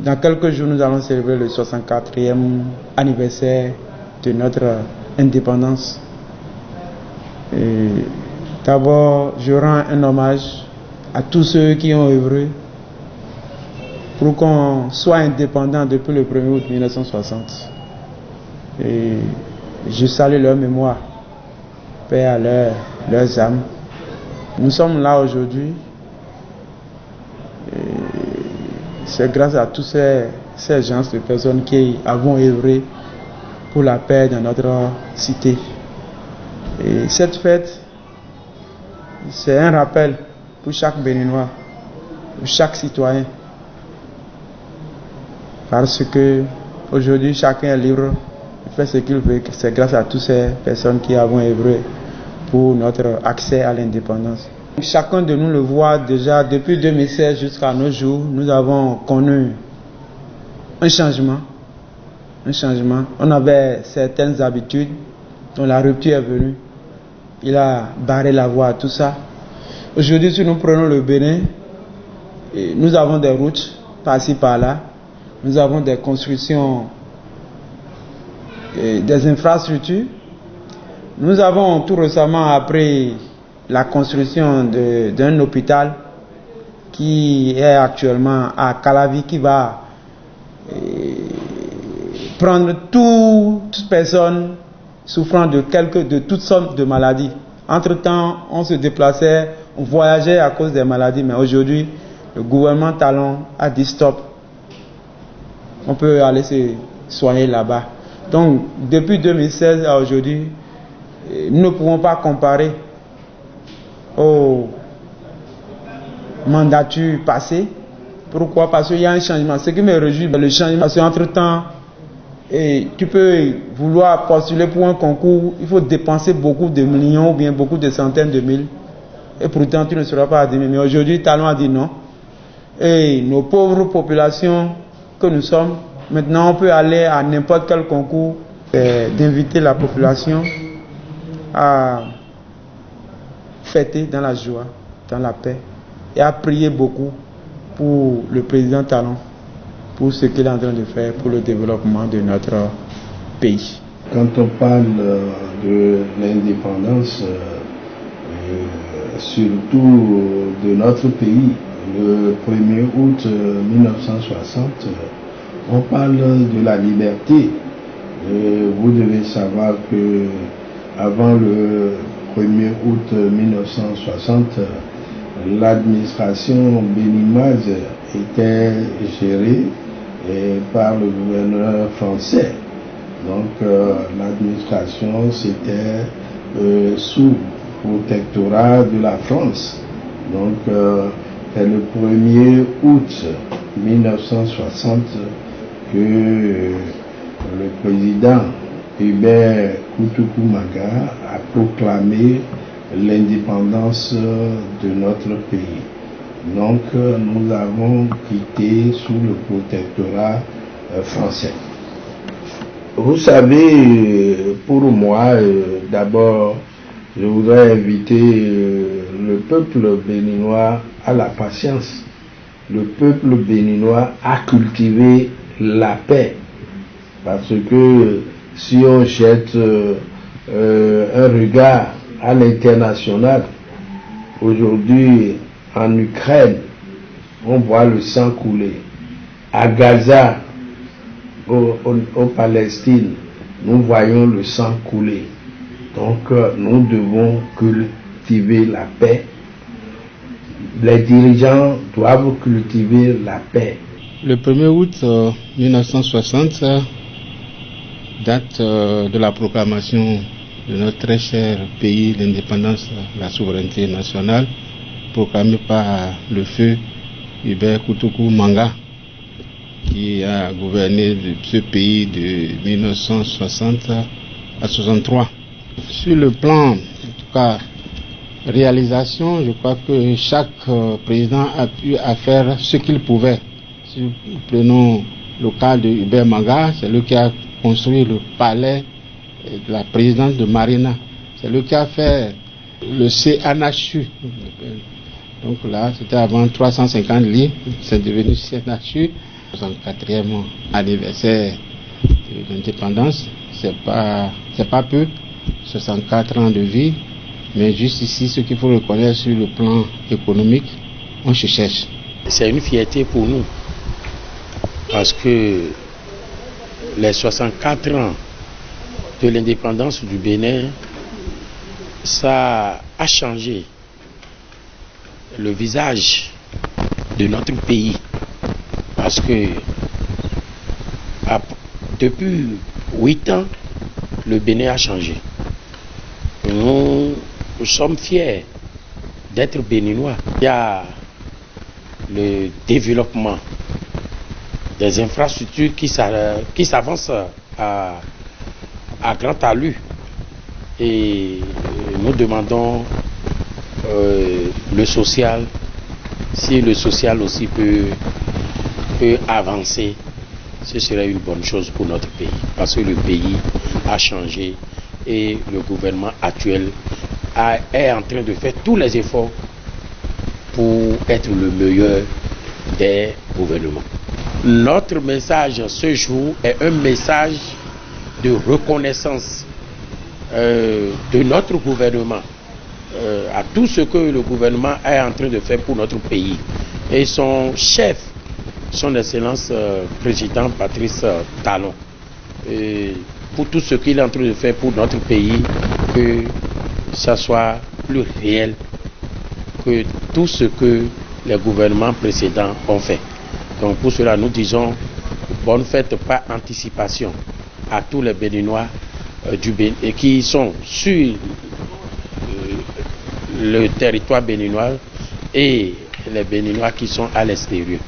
Dans quelques jours, nous allons célébrer le 64e anniversaire de notre indépendance. D'abord, je rends un hommage à tous ceux qui ont œuvré pour qu'on soit indépendant depuis le 1er août 1960. Et je salue leur mémoire, paix à leurs âmes. Nous sommes là aujourd'hui. C'est grâce à tous ces gens, ces personnes qui avons œuvré pour la paix dans notre cité. Et cette fête, c'est un rappel pour chaque Béninois, pour chaque citoyen. Parce que aujourd'hui, chacun est libre de faire ce qu'il veut. C'est grâce à toutes ces personnes qui avons œuvré pour notre accès à l'indépendance. Chacun de nous le voit déjà depuis 2016 jusqu'à nos jours, nous avons connu un changement. On avait certaines habitudes, dont la rupture est venue. Il a barré la voie à tout ça. Aujourd'hui, si nous prenons le Bénin, nous avons des routes par-ci par-là. Nous avons des constructions, des infrastructures. Nous avons tout récemment appris la construction d'un hôpital qui est actuellement à Calavi, qui va prendre toute personne souffrant de toutes sortes de maladies. Entre-temps, on se déplaçait, on voyageait à cause des maladies, mais aujourd'hui, le gouvernement Talon a dit stop. On peut aller se soigner là-bas. Donc, depuis 2016 à aujourd'hui, nous ne pouvons pas comparer aux mandatures passées. Pourquoi? Parce qu'il y a un changement. Ce qui me réjouit, le changement, parce qu'entre-temps, tu peux vouloir postuler pour un concours, il faut dépenser beaucoup de millions ou bien beaucoup de centaines de mille. Et pourtant, tu ne seras pas admis. Mais aujourd'hui, Talon a dit non. Et nos pauvres populations que nous sommes, maintenant, on peut aller à n'importe quel concours, d'inviter la population à fêter dans la joie, dans la paix, et à prier beaucoup pour le président Talon, pour ce qu'il est en train de faire pour le développement de notre pays. Quand on parle de l'indépendance, surtout de notre pays, le 1er août 1960, on parle de la liberté. Vous devez savoir que avant le 1er août 1960, l'administration béninoise était gérée par le gouverneur français. Donc l'administration c'était sous protectorat de la France. Donc c'est le 1er août 1960 que le président Hubert Koutoukou-Manga a proclamé l'indépendance de notre pays. Donc nous avons quitté sous le protectorat français. Vous savez, pour moi, d'abord, je voudrais inviter le peuple béninois à la patience. Le peuple béninois a cultivé la paix. Parce que si on jette un regard à l'international, aujourd'hui en Ukraine, on voit le sang couler. À Gaza, au Palestine, nous voyons le sang couler. Donc nous devons cultiver la paix. Les dirigeants doivent cultiver la paix. Le 1er août 1960 date de la proclamation de notre très cher pays, l'indépendance, la souveraineté nationale, proclamée par le feu Hubert Koutoukou-Manga, qui a gouverné ce pays de 1960 à 63. Sur le plan, en tout cas, réalisation, je crois que chaque président a pu faire ce qu'il pouvait. Si nous prenons le cas de Hubert Manga, c'est lui qui a construit le palais de la présidence de Marina. C'est lui qui a fait le CNHU. Donc là, c'était avant 350 lits, c'est devenu CNHU. 64e anniversaire de l'indépendance. C'est pas peu, 64 ans de vie, mais juste ici, ce qu'il faut reconnaître sur le plan économique, on se cherche. C'est une fierté pour nous, parce que les 64 ans de l'indépendance du Bénin, ça a changé le visage de notre pays, parce que depuis 8 ans, le Bénin a changé. Nous sommes fiers d'être béninois. Il y a le développement des infrastructures qui s'avancent à grand allure. Et nous demandons le social, si le social aussi peut avancer, ce serait une bonne chose pour notre pays, parce que le pays a changé et le gouvernement actuel est en train de faire tous les efforts pour être le meilleur des gouvernements. Notre message ce jour est un message de reconnaissance de notre gouvernement à tout ce que le gouvernement est en train de faire pour notre pays. Et son chef, son Excellence Président Patrice Talon, pour tout ce qu'il est en train de faire pour notre pays, que ça soit plus réel que tout ce que les gouvernements précédents ont fait. Donc pour cela, nous disons bonne fête par anticipation à tous les Béninois du Bénin qui sont sur le territoire béninois et les Béninois qui sont à l'extérieur.